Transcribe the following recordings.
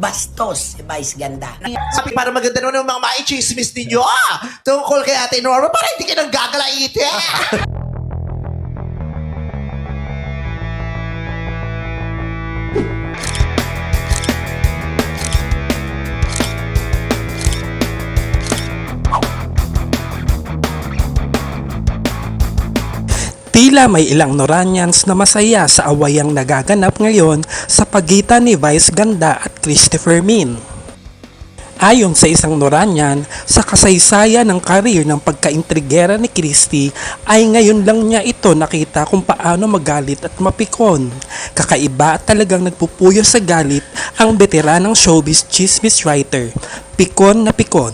Bastos si Vice Ganda. Sabi para maganda naman yung mga maichismis ninyo tungkol kay Ate Norma para hindi ka nang gagalaitin. Tila may ilang Noranians na masaya sa awayang nagaganap ngayon sa pagitan ni Vice Ganda at Christopher Min. Ayon sa isang Noranian, sa kasaysayan ng karir ng pagkaintrigera ni Christy ay ngayon lang niya ito nakita kung paano magalit at mapikon. Kakaiba at talagang nagpupuyo sa galit ang veteranang showbiz chismis writer, pikon na pikon.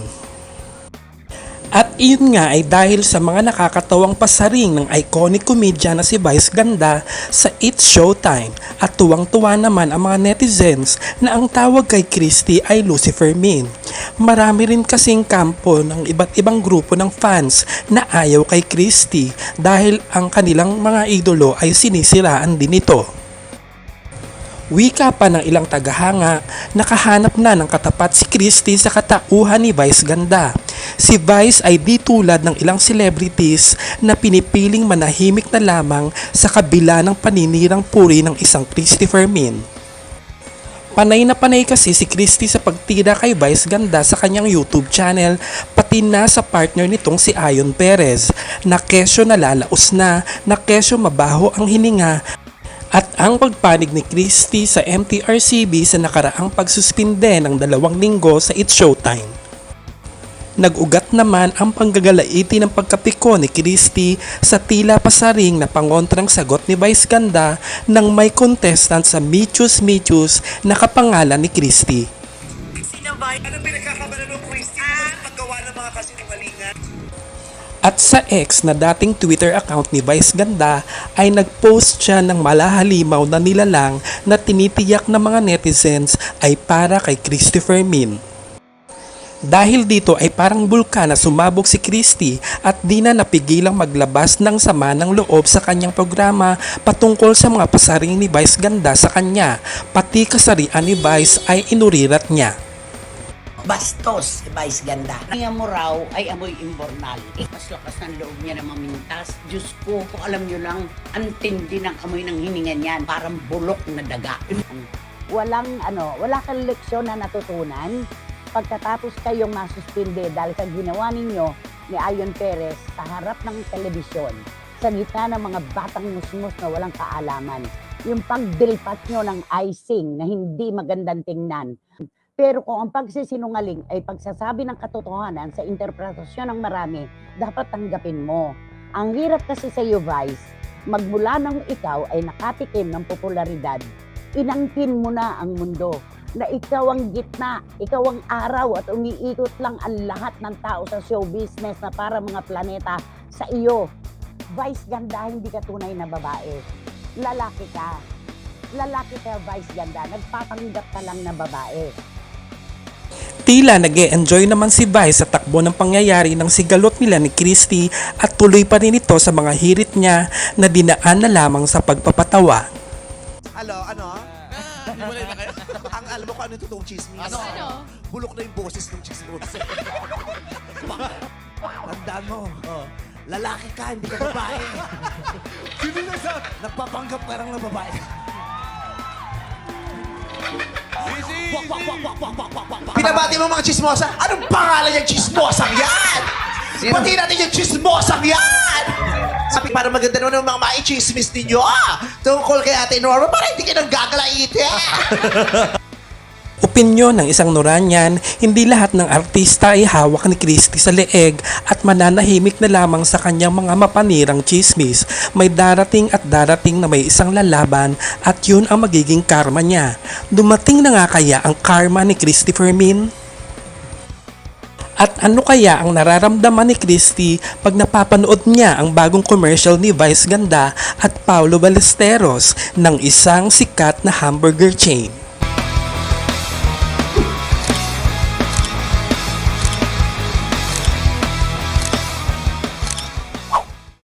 At iyon nga ay dahil sa mga nakakatawang pasaring ng iconic comedian na si Vice Ganda sa It's Showtime at tuwang-tuwa naman ang mga netizens na ang tawag kay Christy ay Lucifer Min. Marami rin kasing kampo ng iba't ibang grupo ng fans na ayaw kay Christy dahil ang kanilang mga idolo ay sinisiraan din ito. Wika pa ng ilang tagahanga, nakahanap na ng katapat si Christy sa katauhan ni Vice Ganda. Si Vice ay di tulad ng ilang celebrities na pinipiling manahimik na lamang sa kabila ng paninirang puri ng isang Christopher Min. Panay na panay kasi si Christy sa pagtira kay Vice Ganda sa kanyang YouTube channel, pati na sa partner nitong si Ayon Perez, na kesyo nalalaos na kesyo mabaho ang hininga, at ang pagpanig ni Christy sa MTRCB sa nakaraang pagsuspinde ng 2 linggo sa It's Showtime. Nag-ugat naman ang panggagalaiti ng pagkapiko ni Christy sa tila pasaring na pangontrang sagot ni Vice Ganda nang may contestant sa Michus Michus na kapangalan ni Christy. Sino ba? Anong pinagkakabala ng Christy? Paggawa ng mga kasinungalingan? At sa ex na dating Twitter account ni Vice Ganda ay nag-post siya ng malahalimaw na nilalang na tinitiyak ng mga netizens ay para kay Christopher Min. Dahil dito ay parang bulkan na sumabog si Christy at di na napigilang maglabas ng sama ng loob sa kanyang programa patungkol sa mga pasaring ni Vice Ganda sa kanya, pati kasarian ni Vice ay inurirat niya. Bastos si Vice Ganda. Niya mo raw ay amoy imbornal. Mas lakas ng loob niya na mamintas. Diyos ko, kung alam nyo lang, ang tindi ng amoy ng hininga niyan. Parang bulok na daga. Wala kang leksyon na natutunan pagkatapos kayong masuspinde dahil sa ginawa ninyo ni Ayon Perez sa harap ng telebisyon sa gitna ng mga batang musmus na walang kaalaman. Yung pagdilpat nyo ng icing na hindi magandang tingnan. Pero kung ang pagsisinungaling ay pagsasabi ng katotohanan sa interpretasyon ng marami, dapat tanggapin mo. Ang hirap kasi sa iyo, Vice, magmula nang ikaw ay nakatikim ng popularidad, inangkin mo na ang mundo na ikaw ang gitna, ikaw ang araw at umiikot lang ang lahat ng tao sa show business na para mga planeta sa iyo. Vice Ganda, hindi ka tunay na babae. Lalaki ka. Lalaki ka, Vice Ganda. Nagpapanggap ka lang na babae. Tila nag-e-enjoy naman si Vice sa takbo ng pangyayari ng sigalot nila ni Christy at tuloy pa rin ito sa mga hirit niya na dinaan na lamang sa pagpapatawa. Ano? Hiwalay na kayo? Ang alam mo kung ano yung totoong chismis? Ano? Bulok na yung boses ng chismis. Tandaan mo. Lalaki ka, hindi ka babae. Sino na sa? Nagpapanggap ka lang na babae. Pinabati mo mga chismosa. Anong pangalan yung chismosang yan? Pati natin yung chismosang yan! Sabi para maganda naman yung mga maichismis ninyo tungkol kay Ate Norma para hindi ka nang gagalaitin. Opinyon ng isang Noranian, hindi lahat ng artista ay hawak ni Christy sa leeg at mananahimik na lamang sa kanyang mga mapanirang chismis. May darating at darating na may isang lalaban at yun ang magiging karma niya. Dumating na nga kaya ang karma ni Christopher Min? At ano kaya ang nararamdaman ni Christy pag napapanood niya ang bagong commercial ni Vice Ganda at Paulo Ballesteros ng isang sikat na hamburger chain?